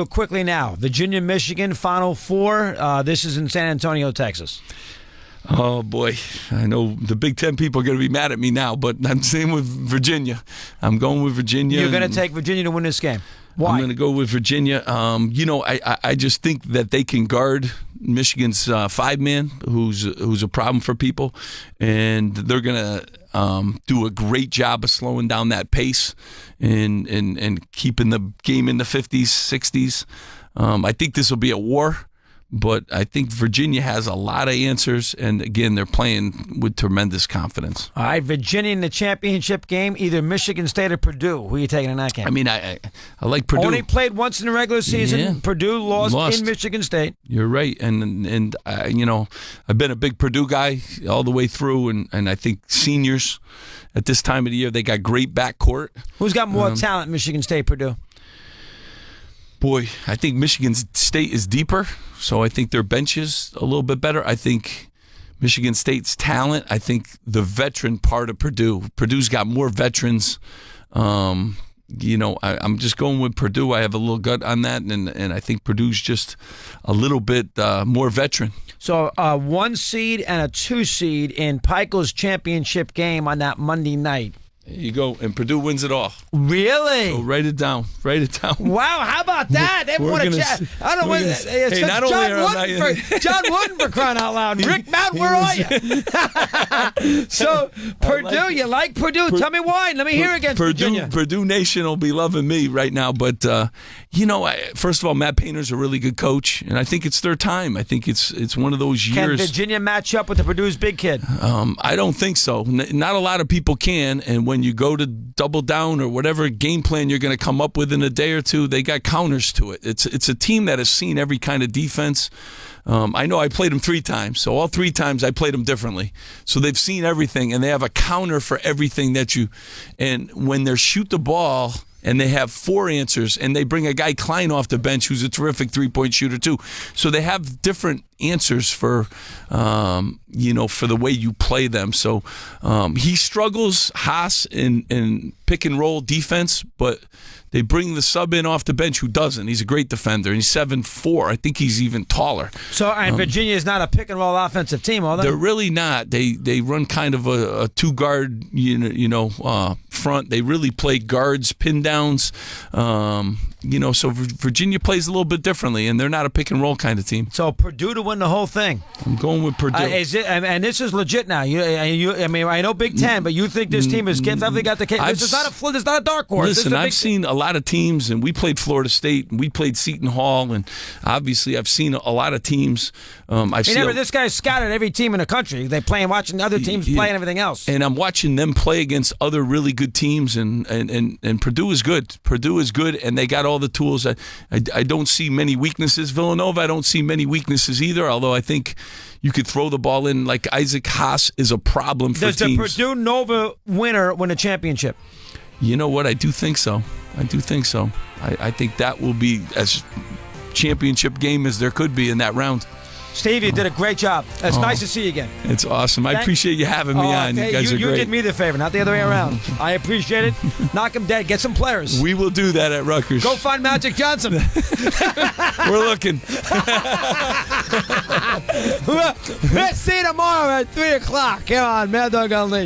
Quickly now, Virginia, Michigan, Final Four. This is in San Antonio, Texas. Oh, boy. I know the Big Ten people are going to be mad at me now, but I'm staying with Virginia. I'm going with Virginia. You're going to take Virginia to win this game. Why? I'm going to go with Virginia. I just think that they can guard Michigan's five-man, who's a problem for people, and they're going to do a great job of slowing down that pace and keeping the game in the 50s, 60s. I think this will be a war. But I think Virginia has a lot of answers, and again, they're playing with tremendous confidence. All right, Virginia in the championship game, either Michigan State or Purdue. Who are you taking in that game? I mean, I like Purdue. Only played once in the regular season. Yeah. Purdue lost in Michigan State. You're right, and I've been a big Purdue guy all the way through, and I think seniors at this time of the year, they got great backcourt. Who's got more talent, Michigan State, Purdue? Boy, I think Michigan State is deeper, so I think their bench is a little bit better. I think Michigan State's talent, I think the veteran part of Purdue's got more veterans. I'm just going with Purdue. I have a little gut on that, and I think Purdue's just a little bit more veteran. So 1 seed and a 2 seed in Pikiell's championship game on that Monday night. There you go, and Purdue wins it all. Really? So write it down. Wow, how about that? They won a chat. I don't know what hey, not only John Wooden for crying out loud. Rick Mount, where are you? So Purdue, you like Purdue? Tell me why. Let me hear against Virginia. Purdue Nation will be loving me right now, but first of all, Matt Painter's a really good coach, and I think it's their time. I think it's one of those years. Can Virginia match up with the Purdue's big kid? I don't think so. Not a lot of people can, and when you go to double down or whatever game plan you're going to come up with in a day or two, they got counters to it. It's a team that has seen every kind of defense. I know I played them 3 times, so all 3 times I played them differently. So they've seen everything, and they have a counter for everything and when they shoot the ball, and they have 4 answers, and they bring a guy Klein off the bench who's a terrific three-point shooter too. So they have different answers for the way you play them. So he struggles, Haas, in pick and roll defense, but they bring the sub in off the bench who doesn't. He's a great defender, and he's 7'4". I think he's even taller. So, and Virginia is not a pick and roll offensive team, are they? They're really not. They run kind of a 2-guard, front. They really play guards, pin downs. So Virginia plays a little bit differently, and they're not a pick and roll kind of team. So Purdue to win the whole thing. I'm going with Purdue. And this is legit now. I know Big Ten, but you think this team has definitely got the case. This is not a dark horse. Listen, I've seen a lot of teams, and we played Florida State, and we played Seton Hall, and obviously I've seen a lot of teams. This guy's scouted every team in the country. They're watching other teams play and everything else. And I'm watching them play against other really good teams, and Purdue is good. Purdue is good, and they got all the tools. I don't see many weaknesses. Villanova, I don't see many weaknesses either, although I think you could throw the ball in. Like Isaac Haas is a problem for teams. Does the Purdue-Nova winner win a championship? You know what? I do think so. I think that will be as championship game as there could be in that round. Steve, you did a great job. It's nice to see you again. It's awesome. I appreciate you having me on. You guys are great. You did me the favor, not the other way around. I appreciate it. Knock them dead. Get some players. We will do that at Rutgers. Go find Magic Johnson. We're looking. Let's see you tomorrow at 3 o'clock. Come on, Mad Dog Unleashed.